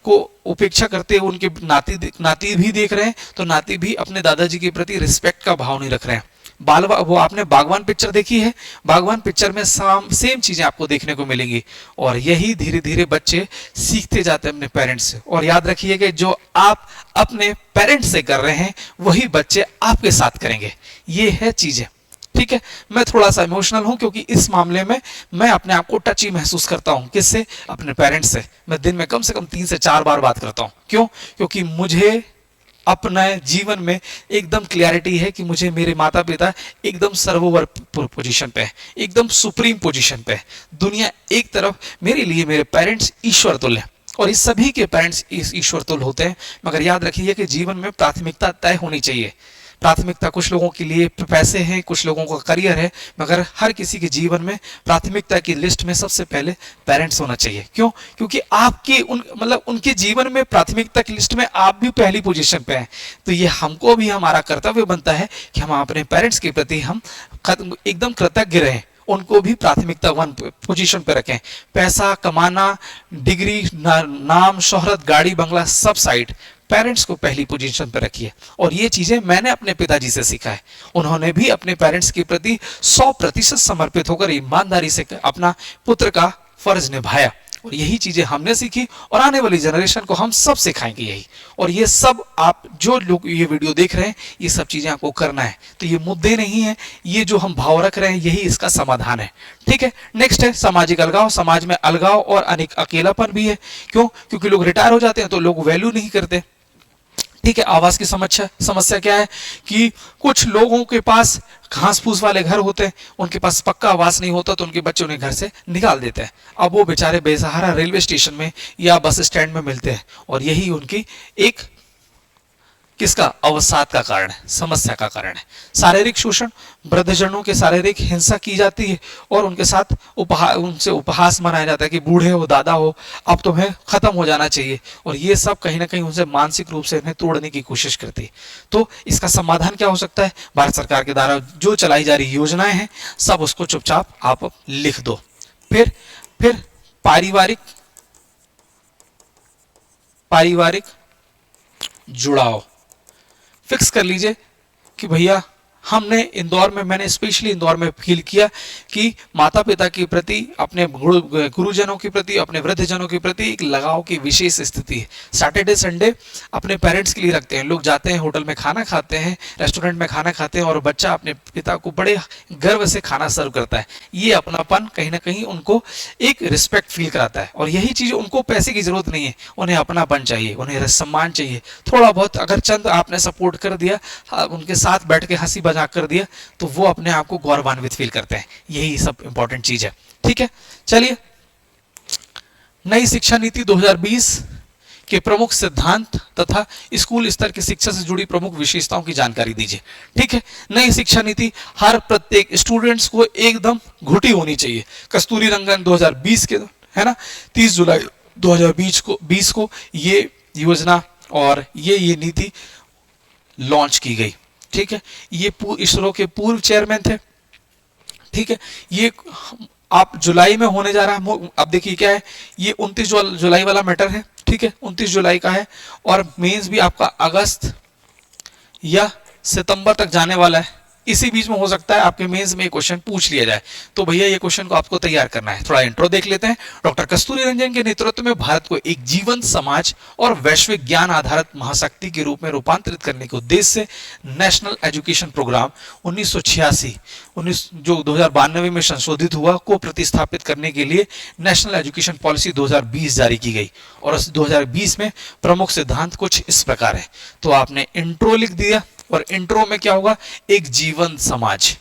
को उपेक्षा करते हुए उनके नाती भी देख रहे हैं, तो नाती भी अपने दादाजी के प्रति रिस्पेक्ट का भाव नहीं रख रहे हैं। वो आपने बागवान पिक्चर देखी है, बागवान पिक्चर में सेम चीजें आपको देखने को मिलेंगी। और यही धीरे धीरे बच्चे सीखते जाते हैं अपने पेरेंट्स से। और याद रखिए कि जो आप अपने पेरेंट्स से कर रहे हैं वही बच्चे आपके साथ करेंगे। ये है चीजें। ठीक है, मैं थोड़ा सा इमोशनल हूं क्योंकि इस मामले में मैं अपने आप को टची महसूस करता हूं। किससे? अपने पेरेंट्स से। मैं दिन में कम से कम 3 से 4 बार बात करता हूं। क्यों? क्योंकि मुझे अपने जीवन में एकदम क्लैरिटी है कि मुझे मेरे माता पिता एकदम सर्वोवर पोजीशन पे है, एकदम सुप्रीम पोजीशन पे है। दुनिया एक तरफ, मेरे लिए मेरे पेरेंट्स ईश्वर तुल्य हैं, और इस सभी के पेरेंट्स ईश्वर तुल्य होते हैं। मगर याद रखिए कि जीवन में प्राथमिकता तय होनी चाहिए। प्राथमिकता कुछ लोगों के लिए पैसे हैं, कुछ लोगों का करियर है, मगर हर किसी के जीवन में प्राथमिकता की लिस्ट में सबसे पहले पेरेंट्स होना चाहिए। क्यों? क्योंकि आपके उनके जीवन में प्राथमिकता की लिस्ट में आप भी पहली पोजीशन पे हैं। तो ये हमको भी हमारा कर्तव्य बनता है कि हम अपने पेरेंट्स के प्रति हम एकदम कृतज्ञ रहें, उनको भी प्राथमिकता 1 पोजीशन पे रखें। पैसा कमाना, डिग्री, नाम, शोहरत, गाड़ी, बंगला सब साइड, पेरेंट्स को पहली पोजीशन पर रखिए। और ये चीजें मैंने अपने पिताजी से सीखा है। उन्होंने भी अपने पेरेंट्स के प्रति 100% समर्पित होकर ईमानदारी से अपना पुत्र का फर्ज निभाया, और यही चीजें हमने सीखी और आने वाली जनरेशन को हम सब सिखाएंगे यही। और ये सब आप जो लोग ये वीडियो देख रहे हैं, ये सब चीजें आपको करना है। तो ये मुद्दे नहीं है, ये जो हम भाव रख रहे हैं यही इसका समाधान है। ठीक है, नेक्स्ट है सामाजिक अलगाव। समाज में अलगाव और अकेलापन भी है। क्यों? क्योंकि लोग रिटायर हो जाते हैं तो लोग वैल्यू नहीं करते। ठीक है। आवास की समस्या क्या है कि कुछ लोगों के पास घास फूस वाले घर होते हैं, उनके पास पक्का आवास नहीं होता तो उनके बच्चे उन्हें घर से निकाल देते हैं। अब वो बेचारे बेसहारा रेलवे स्टेशन में या बस स्टैंड में मिलते हैं, और यही उनकी एक किसका अवसाद का कारण है, समस्या का कारण है। शारीरिक शोषण, वृद्धजनों के शारीरिक हिंसा की जाती है और उनके साथ उनसे उपहास मनाया जाता है कि बूढ़े हो, दादा हो, अब तुम्हें खत्म हो जाना चाहिए, और ये सब कहीं ना कहीं उनसे मानसिक रूप से उन्हें तोड़ने की कोशिश करती है। तो इसका समाधान क्या हो सकता है? भारत सरकार के द्वारा जो चलाई जा रही योजनाएं हैं सब उसको चुपचाप आप लिख दो। फिर पारिवारिक जुड़ाव फिक्स कर लीजिए कि भैया हमने इंदौर में, मैंने स्पेशली इंदौर में फील किया कि माता पिता के प्रति, अपने गुरुजनों के प्रति, अपने वृद्धजनों के प्रति एक लगाव की विशेष स्थिति है। सैटरडे संडे अपने पेरेंट्स के लिए रखते हैं, लोग जाते हैं होटल में खाना खाते हैं, रेस्टोरेंट में खाना खाते हैं, और बच्चा अपने पिता को बड़े गर्व से खाना सर्व करता है। ये अपनापन कहीं ना कहीं उनको एक रिस्पेक्ट फील कराता है, और यही चीज उनको पैसे की जरूरत नहीं है, उन्हें अपनापन चाहिए, उन्हें सम्मान चाहिए। थोड़ा बहुत अगर चंद आपने सपोर्ट कर दिया, उनके साथ बैठ के हंसी कर दिया, तो वो अपने आप को गौरवान्वित फील करते हैं। यही सब इंपॉर्टेंट चीज है। ठीक है, चलिए नई शिक्षा नीति 2020 के प्रमुख सिद्धांत तथा स्कूल स्तर की शिक्षा से जुड़ी प्रमुख विशेषताओं की जानकारी दीजिए। ठीक है, नई शिक्षा नीति हर प्रत्येक स्टूडेंट्स को एकदम घुटी होनी चाहिए। कस्तूरी रंगन 2020 के, है ना, 30 जुलाई 2020 को ये योजना और ये नीति लॉन्च की गई। ठीक है, ये इसरो के पूर्व चेयरमैन थे। ठीक है, ये आप जुलाई में होने जा रहा है। अब देखिए क्या है, ये 29 जुलाई वाला मैटर है। ठीक है, 29 जुलाई का है, और मेंस भी आपका अगस्त या सितंबर तक जाने वाला है। इसी बीच में हो सकता है आपके मेंस में क्वेश्चन पूछ लिया जाए, तो भैया ये क्वेश्चन को आपको तैयार करना है। थोड़ा इंट्रो देख लेते हैं। डॉक्टर कस्तूरी रंजन के नेतृत्व में भारत को एक जीवंत समाज और वैश्विक ज्ञान आधारित महाशक्ति के रूप में रूपांतरित करने के उद्देश्य से नेशनल एजुकेशन प्रोग्राम 1986 जो 2092 में संशोधित हुआ को प्रतिस्थापित करने के लिए नेशनल एजुकेशन पॉलिसी 2020 जारी की गई, और उस 2020 में प्रमुख सिद्धांत कुछ इस प्रकार है। तो आपने इंट्रो लिख दिया, और इंट्रो में क्या होगा, एक जीवंत समाज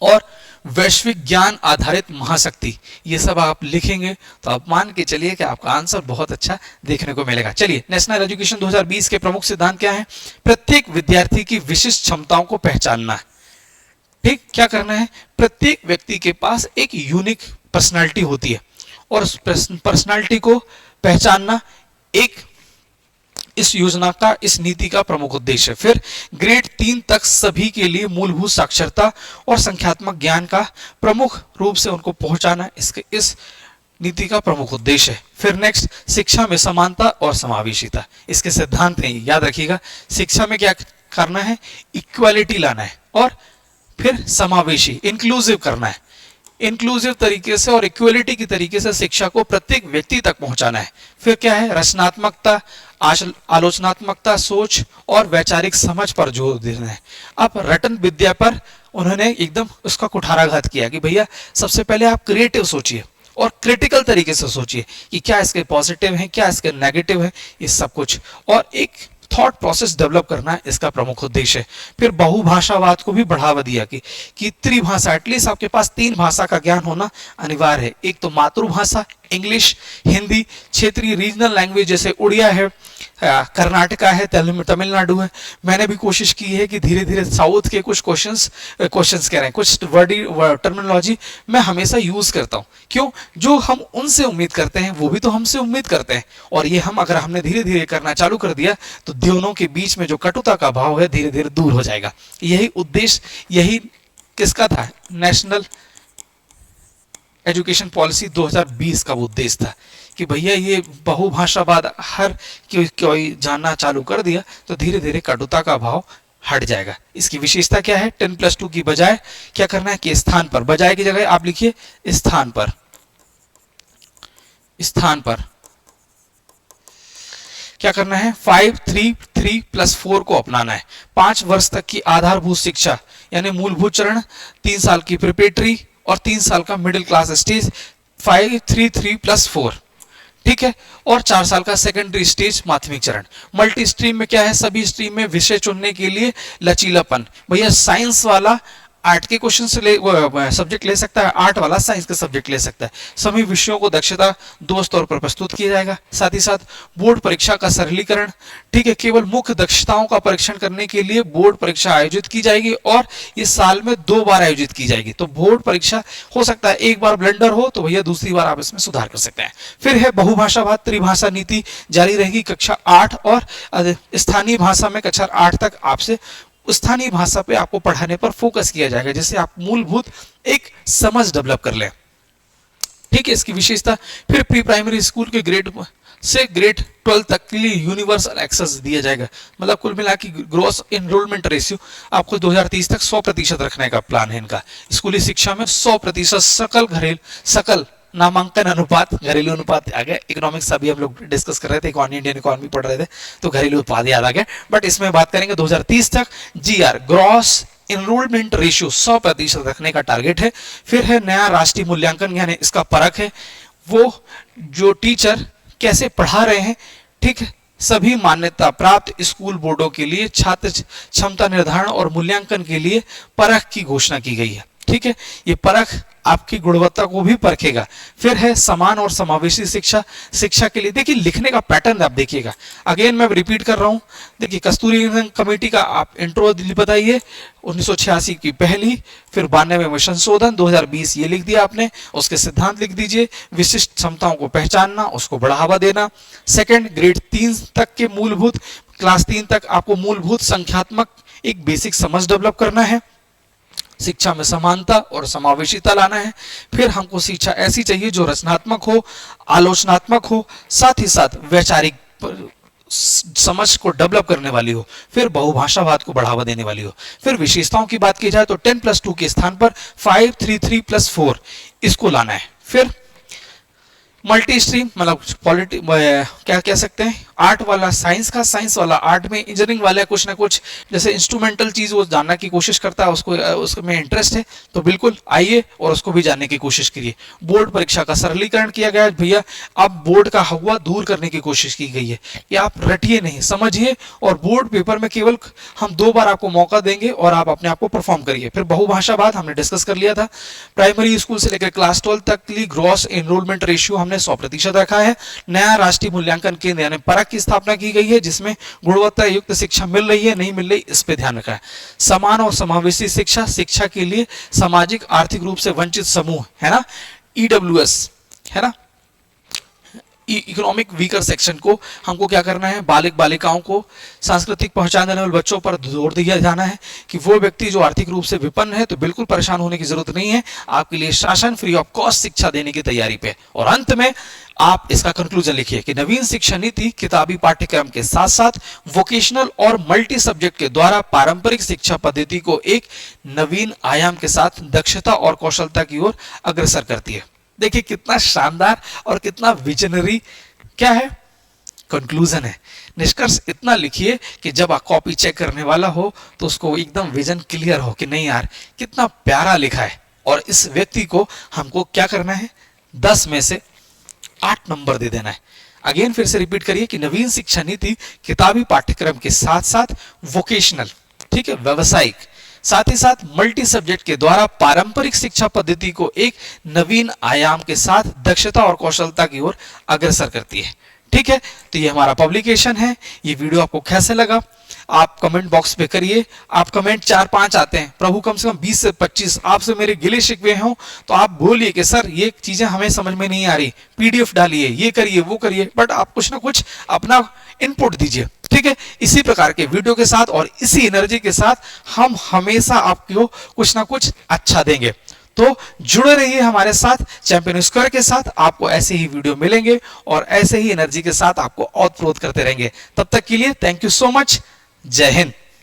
और वैश्विक ज्ञान आधारित महाशक्ति, ये सब आप लिखेंगे तो आप मान के चलिए कि आपका आंसर बहुत अच्छा देखने को मिलेगा। चलिए, नेशनल एजुकेशन 2020 के प्रमुख सिद्धांत क्या है? प्रत्येक विद्यार्थी की विशिष्ट क्षमताओं को पहचानना है। ठीक, क्या करना है, प्रत्येक व्यक्ति के पास एक यूनिक पर्सनालिटी होती है, और उस पर्सनालिटी को पहचानना एक इस योजना का, इस नीति का प्रमुख उद्देश्य है। फिर ग्रेड 3 तक सभी के लिए मूलभूत साक्षरता और संख्यात्मक ज्ञान का प्रमुख रूप से उनको पहुंचाना इसके इस नीति का प्रमुख उद्देश्य है। फिर नेक्स्ट, शिक्षा में समानता और समावेशिता, इसके सिद्धांत हैं, याद रखिएगा। शिक्षा में क्या करना है, इक्वालिटी लाना है, और फिर समावेशी, इंक्लूसिव करना है। इंक्लूसिव तरीके से और इक्वलिटी की तरीके से शिक्षा को प्रत्येक व्यक्ति तक पहुंचाना है। फिर क्या है, रचनात्मकता, आलोचनात्मकता, सोच और वैचारिक समझ पर जोर देना है। अब रटन विद्या पर उन्होंने एकदम उसका कुठाराघात किया कि भैया सबसे पहले आप क्रिएटिव सोचिए और क्रिटिकल तरीके से सोचिए कि क्या इसके पॉजिटिव हैं, क्या इसके नेगेटिव हैं, ये सब कुछ, और एक थॉट प्रोसेस डेवलप करना इसका प्रमुख उद्देश्य है। फिर बहुभाषावाद को भी बढ़ावा दिया कि त्रिभाषा, एटलीस्ट आपके पास 3 भाषा का ज्ञान होना अनिवार्य है। एक तो मातृभाषा इंग्लिश, हिंदी, क्षेत्रीय रीजनल लैंग्वेज जैसे उड़िया है, कर्नाटका है, तमिलनाडु है। मैंने भी कोशिश की है कि धीरे धीरे साउथ के कुछ क्वेश्चंस कह रहे हैं, कुछ टर्मिनोलॉजी मैं हमेशा यूज करता हूँ। क्यों? जो हम उनसे उम्मीद करते हैं वो भी तो हमसे उम्मीद करते हैं, और ये अगर हमने धीरे धीरे करना चालू कर दिया तो दोनों के बीच में जो कटुता का भाव है धीरे धीरे दूर हो जाएगा। यही उद्देश्य, यही किसका था, नेशनल एजुकेशन पॉलिसी 2020 का उद्देश्य था कि भैया ये बहुभाषावाद हर कोई जानना चालू कर दिया तो धीरे धीरे कटुता का भाव हट जाएगा। इसकी विशेषता क्या है, 10+2 की बजाय क्या करना है कि स्थान पर, बजाय की जगह आप लिखिए स्थान पर क्या करना है, 5-3-3+4 को अपनाना है। 5 वर्ष तक की आधारभूत शिक्षा यानी मूलभूत चरण, 3 साल की प्रिपरेटरी और 3 साल का मिडिल क्लास स्टेज, 5-3-3+4। ठीक है। और 4 साल का सेकेंडरी स्टेज माध्यमिक चरण। मल्टी स्ट्रीम में क्या है, सभी स्ट्रीम में विषय चुनने के लिए लचीलापन। भैया साइंस वाला आर्ट के क्वेश्चन से सब्जेक्ट ले सकता है, आर्ट वाला साइंस के सब्जेक्ट ले सकता है। सभी विषयों को दक्षता दोष तौर पर प्रस्तुत किया जाएगा। साथ ही साथ बोर्ड परीक्षा का सरलीकरण, ठीक है। केवल मुख्य दक्षताओं का परीक्षण करने के लिए बोर्ड परीक्षा आयोजित की जाएगी और ये साल में 2 बार आयोजित की जाएगी। तो बोर्ड परीक्षा हो सकता है एक बार ब्लंडर हो तो भैया दूसरी बार आप इसमें सुधार कर सकते हैं। फिर है बहुभाषावाद, त्रिभाषा नीति जारी रहेगी कक्षा 8 और स्थानीय भाषा में कक्षा 8 तक आपसे स्थानीय भाषा पे आपको पढ़ाने पर फोकस किया जाएगा, जिससे आप मूलभूत एक समझ डेवलप कर लें, ठीक है। इसकी विशेषता, फिर प्री प्राइमरी स्कूल के ग्रेड से ग्रेड 12 तक के लिए यूनिवर्सल एक्सेस दिया जाएगा। मतलब कुल मिला के ग्रॉस एनरोलमेंट रेशियो आपको 2030 तक 100% रखने का प्लान है इनका। स्कूली शिक्षा में 100% सकल नामांकन अनुपात, घरेलू अनुपात आ गया। इकोनॉमिक्स अभी हम लोग डिस्कस कर रहे थे, इंडियन इकोनॉमी पढ़ रहे थे, तो घरेलू उत्पाद याद आ गया। बट इसमें बात करेंगे 2030 तक जीआर ग्रॉस एनरोलमेंट रेशियो 100% रखने का टारगेट है। फिर है नया राष्ट्रीय मूल्यांकन, यानी इसका परख है वो जो टीचर कैसे पढ़ा रहे हैं, ठीक है। सभी मान्यता प्राप्त स्कूल बोर्डों के लिए छात्र क्षमता निर्धारण और मूल्यांकन के लिए परख की घोषणा की गई है, ठीक है। ये परख आपकी गुणवत्ता को भी परखेगा। फिर है समान और समावेशी शिक्षा, शिक्षा के लिए देखिए लिखने का पैटर्न आप देखिएगा। अगेन मैं रिपीट कर रहा हूं, देखिए कस्तूरी कमेटी का आप इंट्रो बताइए, 1986 की पहली, फिर 92 में संशोधन, 2020 ये लिख दिया आपने, उसके सिद्धांत लिख दीजिए। विशिष्ट क्षमताओं को पहचानना, उसको बढ़ावा देना। सेकंड, ग्रेड 3 तक के मूलभूत, क्लास 3 तक आपको मूलभूत संख्यात्मक एक बेसिक समझ डेवलप करना है। शिक्षा में समानता और समावेशिता लाना है। फिर हमको शिक्षा ऐसी चाहिए जो रचनात्मक हो, आलोचनात्मक हो, साथ ही साथ वैचारिक समझ को डेवलप करने वाली हो। फिर बहुभाषावाद को बढ़ावा देने वाली हो। फिर विशेषताओं की बात की जाए तो 10+2 के स्थान पर 5-3-3+4 इसको लाना है। फिर मल्टी स्ट्रीम, मतलब क्या कह सकते हैं, आर्ट वाला साइंस का, साइंस वाला आर्ट में, इंजीनियरिंग वाला कुछ ना कुछ जैसे इंस्ट्रूमेंटल चीज वो जानने की कोशिश करता है, उसमें इंटरेस्ट है तो बिल्कुल आइए और उसको भी जानने की कोशिश करिए। बोर्ड परीक्षा का सरलीकरण किया गया है भैया। अब बोर्ड का हवा दूर करने की कोशिश की गई है कि आप रटिए नहीं, समझिए, और बोर्ड पेपर में केवल हम 2 बार आपको मौका देंगे और आप अपने आप को परफॉर्म करिए। फिर बहुभाषावाद हमने डिस्कस कर लिया था। प्राइमरी स्कूल से लेकर क्लास 12 तक के लिए ग्रॉस एनरोलमेंट रेशियो हमने 100% रखा है। नया राष्ट्रीय मूल्यांकन केंद्र यानी परख की स्थापना की गई है, जिसमें गुणवत्ता युक्त शिक्षा मिल रही है, नहीं मिल रही, इस पे ध्यान रखा है। समान और समावेशी शिक्षा, शिक्षा के लिए सामाजिक आर्थिक रूप से वंचित समूह है ना, ईडब्ल्यूएस है ना, इकोनॉमिक वीकर सेक्शन को हमको क्या करना है, बालिक बालिकाओं को सांस्कृतिक पहचान देने वाले बच्चों पर जोर दिया जाना है कि वो व्यक्ति जो आर्थिक रूप से विपन्न है तो बिल्कुल परेशान होने की जरूरत नहीं है, आपके लिए शासन फ्री ऑफ कॉस्ट शिक्षा देने की तैयारी पे। और अंत में आप इसका कंक्लूजन लिखिए कि नवीन शिक्षा नीति किताबी पाठ्यक्रम के साथ साथ वोकेशनल और मल्टी सब्जेक्ट के द्वारा पारंपरिक शिक्षा पद्धति को एक नवीन आयाम के साथ दक्षता और कौशलता की ओर अग्रसर करती है। देखिए कितना शानदार और कितना विजनरी क्या है कंक्लूजन है। निष्कर्ष इतना लिखिए कि जब आप कॉपी चेक करने वाला हो तो उसको एकदम विजन क्लियर हो कि नहीं यार कितना प्यारा लिखा है। और इस व्यक्ति को हमको क्या करना है, 10 में से 8 नंबर दे देना है। अगेन फिर से रिपीट करिए कि नवीन शिक्षा नीति किताबी पाठ्यक्रम के साथ साथ वोकेशनल, ठीक है, व्यावसायिक, साथ ही साथ मल्टी सब्जेक्ट के द्वारा पारंपरिक शिक्षा पद्धति को एक नवीन आयाम के साथ दक्षता और कौशलता की ओर अग्रसर करती है। ठीक है, तो ये हमारा पब्लिकेशन है। ये वीडियो आपको कैसे लगा आप कमेंट बॉक्स पे करिए। आप कमेंट 4-5 आते हैं, प्रभु कम से कम 20 से 25 आपसे मेरे गिले शिकवे हों तो आप बोलिए कि सर ये चीजें हमें समझ में नहीं आ रही, पीडीएफ डालिए, ये करिए वो करिए, बट आप कुछ ना कुछ अपना इनपुट दीजिए। ठीक है, इसी प्रकार के वीडियो के साथ और इसी एनर्जी के साथ हम हमेशा आपको कुछ ना कुछ अच्छा देंगे। तो जुड़े रहिए हमारे साथ चैंपियन स्क्वायर के साथ, आपको ऐसे ही वीडियो मिलेंगे और ऐसे ही एनर्जी के साथ आपको और प्रोत्साहित करते रहेंगे। तब तक के लिए थैंक यू सो मच। जय हिंद।